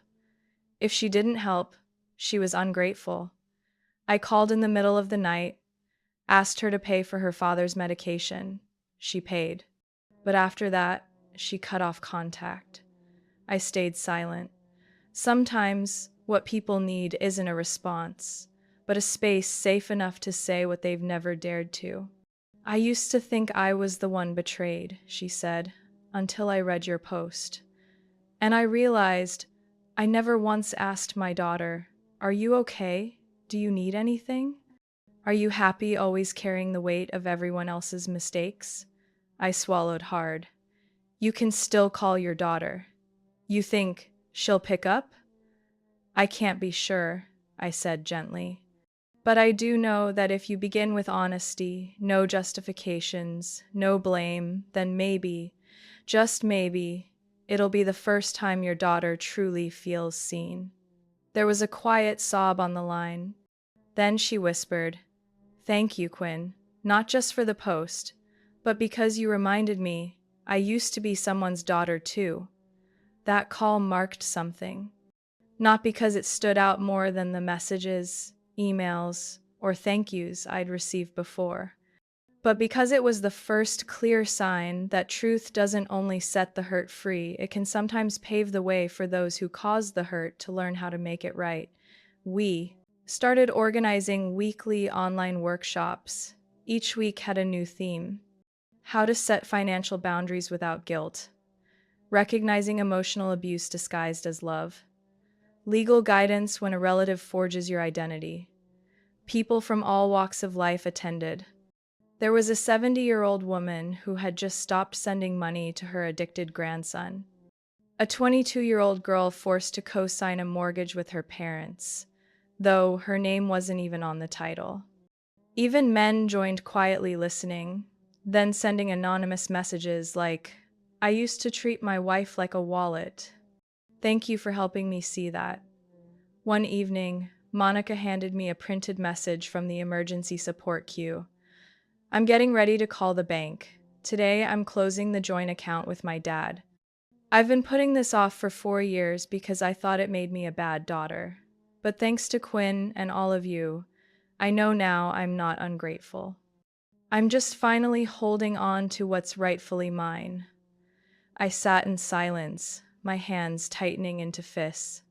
If she didn't help, she was ungrateful. I called in the middle of the night. asked her to pay for her father's medication. She paid. But after that, she cut off contact. I stayed silent. Sometimes what people need isn't a response, but a space safe enough to say what they've never dared to. I used to think I was the one betrayed, she said, until I read your post. And I realized I never once asked my daughter, "Are you okay? Do you need anything? Are you happy always carrying the weight of everyone else's mistakes?" I swallowed hard. You can still call your daughter. You think she'll pick up? I can't be sure, I said gently. But I do know that if you begin with honesty, no justifications, no blame, then maybe, just maybe, it'll be the first time your daughter truly feels seen. There was a quiet sob on the line. Then she whispered, "Thank you, Quinn, not just for the post, but because you reminded me I used to be someone's daughter too." That call marked something. Not because it stood out more than the messages, emails, or thank yous I'd received before, but because it was the first clear sign that truth doesn't only set the hurt free, it can sometimes pave the way for those who caused the hurt to learn how to make it right. We started organizing weekly online workshops. Each week had a new theme: how to set financial boundaries without guilt, recognizing emotional abuse disguised as love, legal guidance when a relative forges your identity. People from all walks of life attended. There was a 70-year-old woman who had just stopped sending money to her addicted grandson, a 22-year-old girl forced to co-sign a mortgage with her parents, though her name wasn't even on the title. Even men joined quietly listening, then sending anonymous messages like, "I used to treat my wife like a wallet. Thank you for helping me see that." One evening, Monica handed me a printed message from the emergency support queue. "I'm getting ready to call the bank. Today I'm closing the joint account with my dad. I've been putting this off for 4 years because I thought it made me a bad daughter. But thanks to Quinn and all of you, I know now I'm not ungrateful. I'm just finally holding on to what's rightfully mine." I sat in silence, my hands tightening into fists.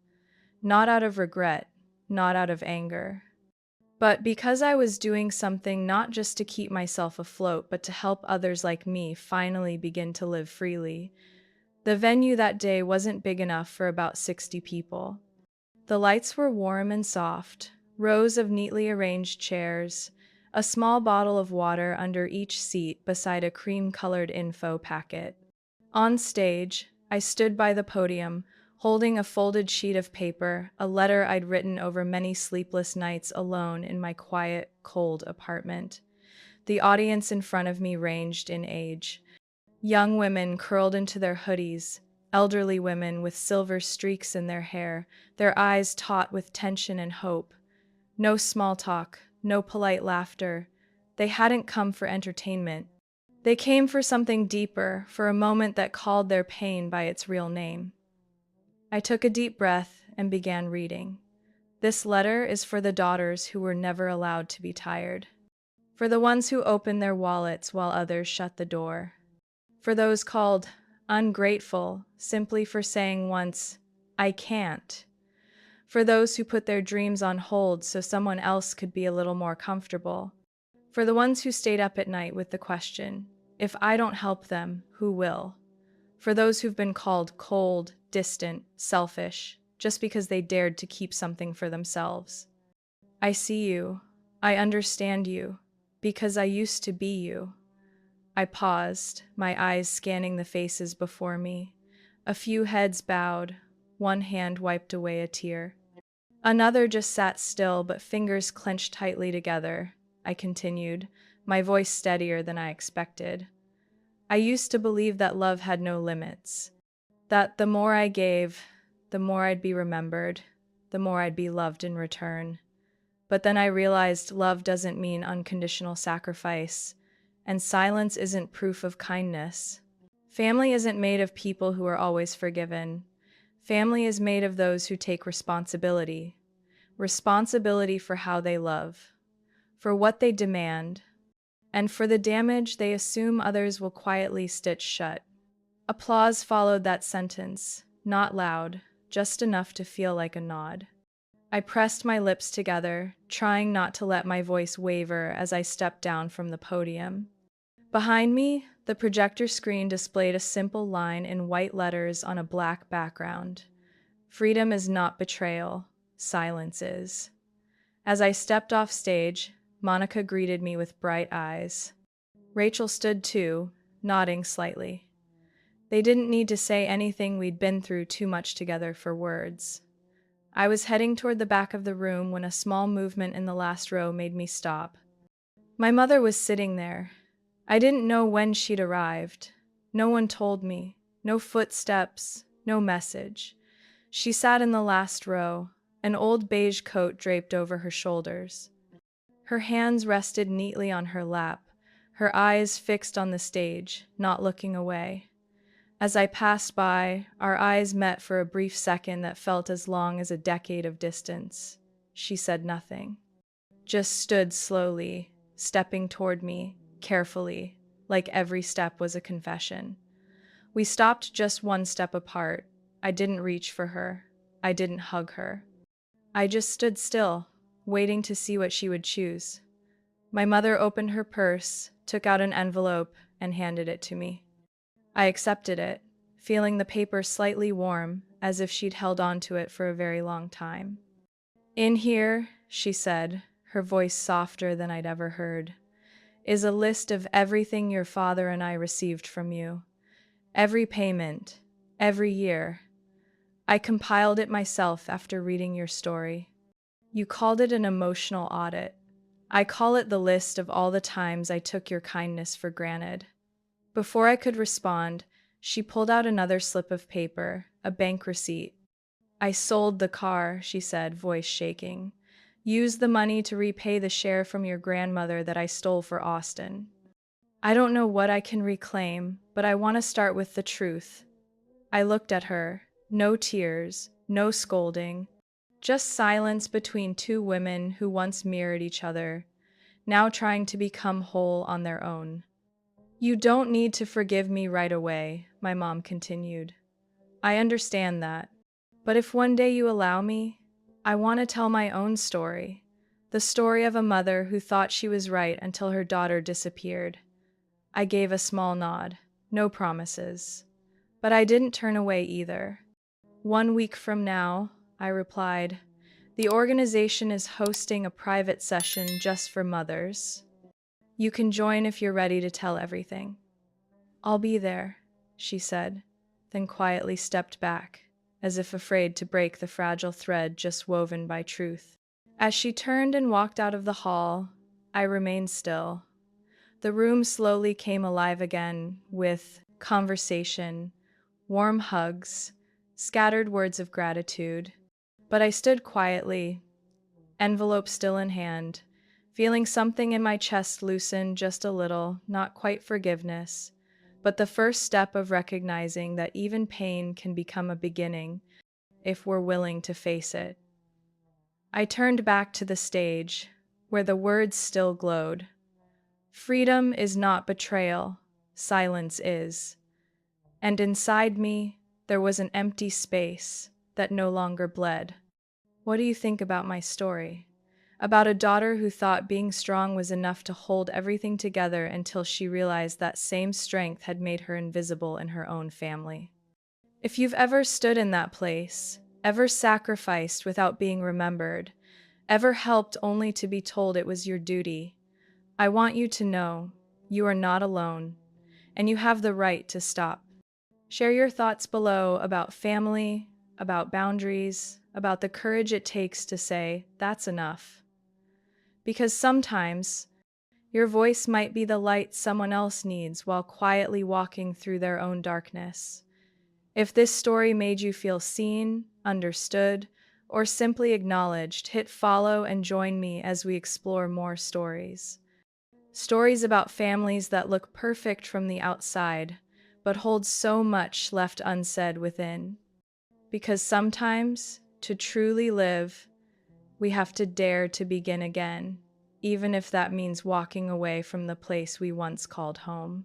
Not out of regret, not out of anger, but because I was doing something not just to keep myself afloat, but to help others like me finally begin to live freely. The venue that day wasn't big enough for about 60 people. The lights were warm and soft, rows of neatly arranged chairs, a small bottle of water under each seat beside a cream-colored info packet. On stage, I stood by the podium, holding a folded sheet of paper, a letter I'd written over many sleepless nights alone in my quiet, cold apartment. The audience in front of me ranged in age. Young women curled into their hoodies, elderly women with silver streaks in their hair, their eyes taut with tension and hope. No small talk, no polite laughter. They hadn't come for entertainment. They came for something deeper, for a moment that called their pain by its real name. I took a deep breath and began reading. This letter is for the daughters who were never allowed to be tired. For the ones who opened their wallets while others shut the door. For those called ungrateful simply for saying once, "I can't." For those who put their dreams on hold so someone else could be a little more comfortable. For the ones who stayed up at night with the question, "If I don't help them, who will?" For those who've been called cold, distant, selfish, just because they dared to keep something for themselves. I see you. I understand you. Because I used to be you. I paused, my eyes scanning the faces before me. A few heads bowed. One hand wiped away a tear. Another just sat still, but fingers clenched tightly together. I continued, my voice steadier than I expected. I used to believe that love had no limits. That the more I gave, the more I'd be remembered, the more I'd be loved in return. But then I realized love doesn't mean unconditional sacrifice, and silence isn't proof of kindness. Family isn't made of people who are always forgiven. Family is made of those who take responsibility. Responsibility for how they love, for what they demand, and for the damage they assume others will quietly stitch shut. Applause followed that sentence, not loud, just enough to feel like a nod. I pressed my lips together, trying not to let my voice waver as I stepped down from the podium. Behind me, the projector screen displayed a simple line in white letters on a black background. Freedom is not betrayal, silence is. As I stepped off stage, Monica greeted me with bright eyes. Rachel stood too, nodding slightly. They didn't need to say anything, we'd been through too much together for words. I was heading toward the back of the room when a small movement in the last row made me stop. My mother was sitting there. I didn't know when she'd arrived. No one told me. No footsteps, no message. She sat in the last row, an old beige coat draped over her shoulders. Her hands rested neatly on her lap, her eyes fixed on the stage, not looking away. As I passed by, our eyes met for a brief second that felt as long as a decade of distance. She said nothing, just stood slowly, stepping toward me, carefully, like every step was a confession. We stopped just one step apart. I didn't reach for her. I didn't hug her. I just stood still, waiting to see what she would choose. My mother opened her purse, took out an envelope, and handed it to me. I accepted it, feeling the paper slightly warm, as if she'd held on to it for a very long time. "In here," she said, her voice softer than I'd ever heard, "is a list of everything your father and I received from you. Every payment, every year. I compiled it myself after reading your story. You called it an emotional audit. I call it the list of all the times I took your kindness for granted." Before I could respond, she pulled out another slip of paper, a bank receipt. "I sold the car," she said, voice shaking. "Used the money to repay the share from your grandmother that I stole for Austin. I don't know what I can reclaim, but I want to start with the truth." I looked at her. No tears, no scolding, just silence between two women who once mirrored each other, now trying to become whole on their own. "You don't need to forgive me right away," my mom continued. "I understand that. But if one day you allow me, I want to tell my own story. The story of a mother who thought she was right until her daughter disappeared." I gave a small nod. No promises. But I didn't turn away either. "1 week from now," I replied, "the organization is hosting a private session just for mothers. You can join if you're ready to tell everything." "I'll be there," she said, then quietly stepped back, as if afraid to break the fragile thread just woven by truth. As she turned and walked out of the hall, I remained still. The room slowly came alive again with conversation, warm hugs, scattered words of gratitude. But I stood quietly, envelope still in hand, feeling something in my chest loosen just a little, not quite forgiveness, but the first step of recognizing that even pain can become a beginning if we're willing to face it. I turned back to the stage, where the words still glowed. "Freedom is not betrayal, silence is." And inside me, there was an empty space that no longer bled. What do you think about my story? About a daughter who thought being strong was enough to hold everything together until she realized that same strength had made her invisible in her own family. If you've ever stood in that place, ever sacrificed without being remembered, ever helped only to be told it was your duty, I want you to know you are not alone, and you have the right to stop. Share your thoughts below about family, about boundaries, about the courage it takes to say, "That's enough." Because sometimes, your voice might be the light someone else needs while quietly walking through their own darkness. If this story made you feel seen, understood, or simply acknowledged, hit follow and join me as we explore more stories. Stories about families that look perfect from the outside, but hold so much left unsaid within. Because sometimes, to truly live, we have to dare to begin again, even if that means walking away from the place we once called home.